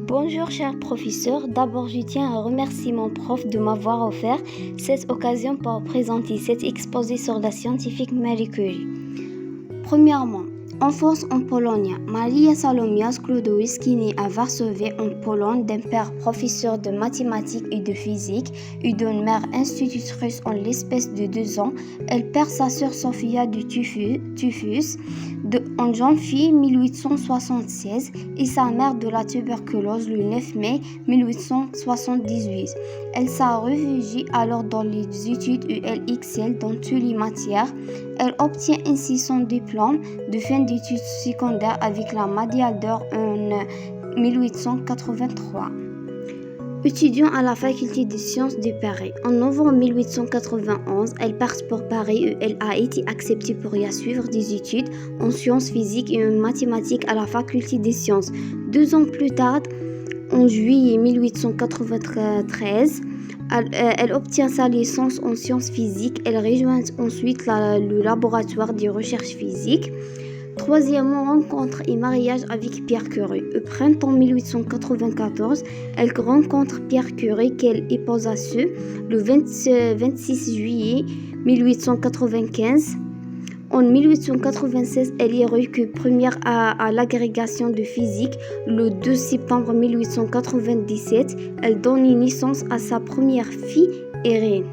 Bonjour cher professeur, d'abord je tiens à remercier mon prof de m'avoir offert cette occasion pour présenter cet exposé sur la scientifique Marie Curie. Premièrement, enfance en Pologne. Maria Salomia Skłodowska naît à Varsovie en Pologne d'un père professeur de mathématiques et de physique et d'une mère institutrice en l'espace de 2 ans. Elle perd sa sœur Sofia du typhus en janvier 1876 et sa mère de la tuberculose le 9 mai 1878. Elle se réfugie alors dans les études ULXL dans toutes les matières. Elle obtient ainsi son diplôme de fin d'études secondaires avec la médaille d'or en 1883. Étudiant à la faculté des sciences de Paris. En novembre 1891, elle part pour Paris où elle a été acceptée pour y suivre des études en sciences physiques et en mathématiques à la faculté des sciences. 2 ans plus tard, en juillet 1893, elle obtient sa licence en sciences physiques. Elle rejoint ensuite le laboratoire de recherche physique. Troisièmement, rencontre et mariage avec Pierre Curie. Au printemps 1894, elle rencontre Pierre Curie qu'elle épousa le 26 juillet 1895. En 1896, elle est recrue première à l'agrégation de physique. Le 2 septembre 1897, elle donne naissance à sa première fille, Irène.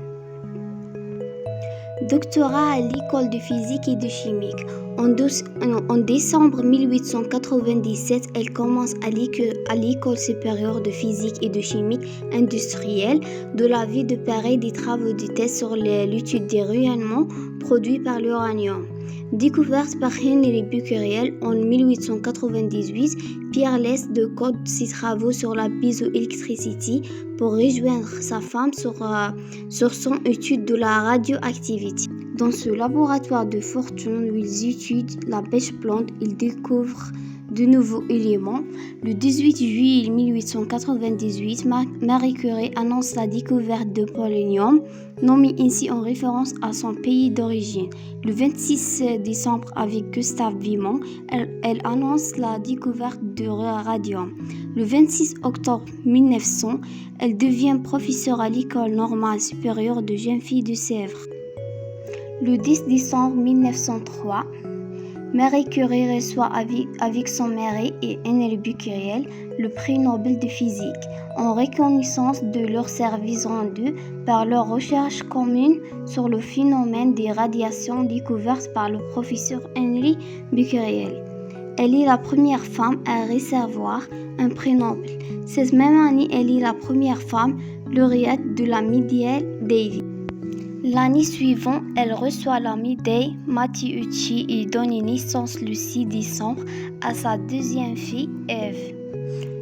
Doctorat à l'école de physique et de chimie. En décembre 1897, elle commence à l'école supérieure de physique et de chimie industrielle de la ville de Paris des travaux de thèse sur l'étude des rayonnements produits par l'uranium. Découverte par Henry Becquerel en 1898, Pierre laisse de côté ses travaux sur la piézoélectricité pour rejoindre sa femme sur son étude de la radioactivité. Dans ce laboratoire de fortune où ils étudient la pêche plante, ils découvrent de nouveaux éléments. Le 18 juillet 1898, Marie Curie annonce la découverte de polonium, nommé ainsi en référence à son pays d'origine. Le 26 décembre, avec Gustave Vimont, elle annonce la découverte de radium. Le 26 octobre 1900, elle devient professeure à l'École normale supérieure de jeunes filles de Sèvres. Le 10 décembre 1903, Marie Curie reçoit avec son mari et Henry Becquerel le prix Nobel de physique en reconnaissance de leurs services rendus par leurs recherches communes sur le phénomène des radiations découvertes par le professeur Henry Becquerel. Elle est la première femme à recevoir un prix Nobel. Cette même année, elle est la première femme lauréate de la médaille Davis. L'année suivante, elle reçoit la médaille Matteucci et donne naissance le 6 décembre à sa deuxième fille, Ève.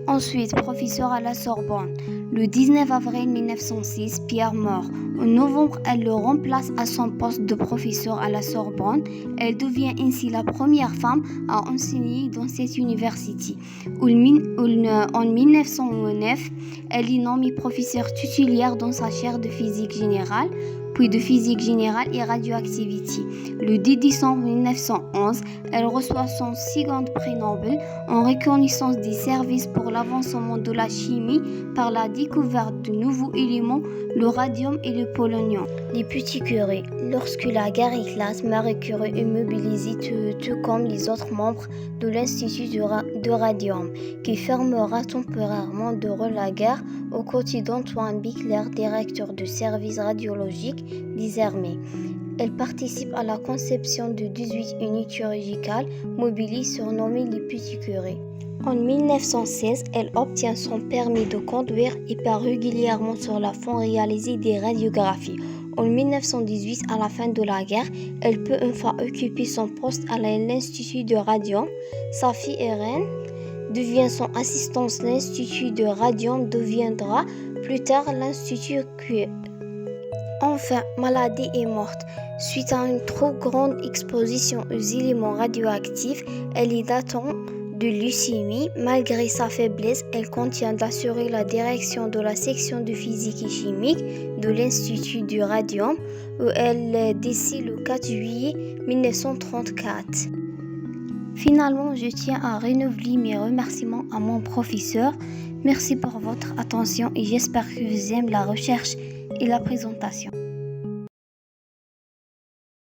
Ensuite, professeure à la Sorbonne. Le 19 avril 1906, Pierre meurt. En novembre, elle le remplace à son poste de professeur à la Sorbonne. Elle devient ainsi la première femme à enseigner dans cette université. En 1909, elle est nommée professeure titulaire dans sa chaire de physique générale, puis de physique générale et radioactivité. Le 10 décembre 1911, elle reçoit son second prix Nobel en reconnaissance des services pour l'avancement de la chimie par la découverte de nouveaux éléments, le radium et le polonium. Les petits Curie. Lorsque la guerre éclate, Marie Curie est mobilisée tout comme les autres membres de l'Institut de radium, qui fermera temporairement durant la guerre aux côtés d'Antoine Bickler, directeur du service radiologique des armées. Elle participe à la conception de 18 unités chirurgicales mobilisées surnommées les petits Curie. En 1916, elle obtient son permis de conduire et part régulièrement sur la fond réaliser des radiographies. En 1918, à la fin de la guerre, elle peut une fois occuper son poste à l'Institut de radium. Sa fille Irène devient son assistante. L'Institut de radium deviendra plus tard l'Institut Curie. Enfin, maladie et morte. Suite à une trop grande exposition aux éléments radioactifs, elle est atteinte de leucémie. Malgré sa faiblesse, elle continue d'assurer la direction de la section de physique et chimique de l'Institut du radium, où elle décède le 4 juillet 1934. Finalement, je tiens à renouveler mes remerciements à mon professeur. Merci pour votre attention et j'espère que vous aimez la recherche et la présentation.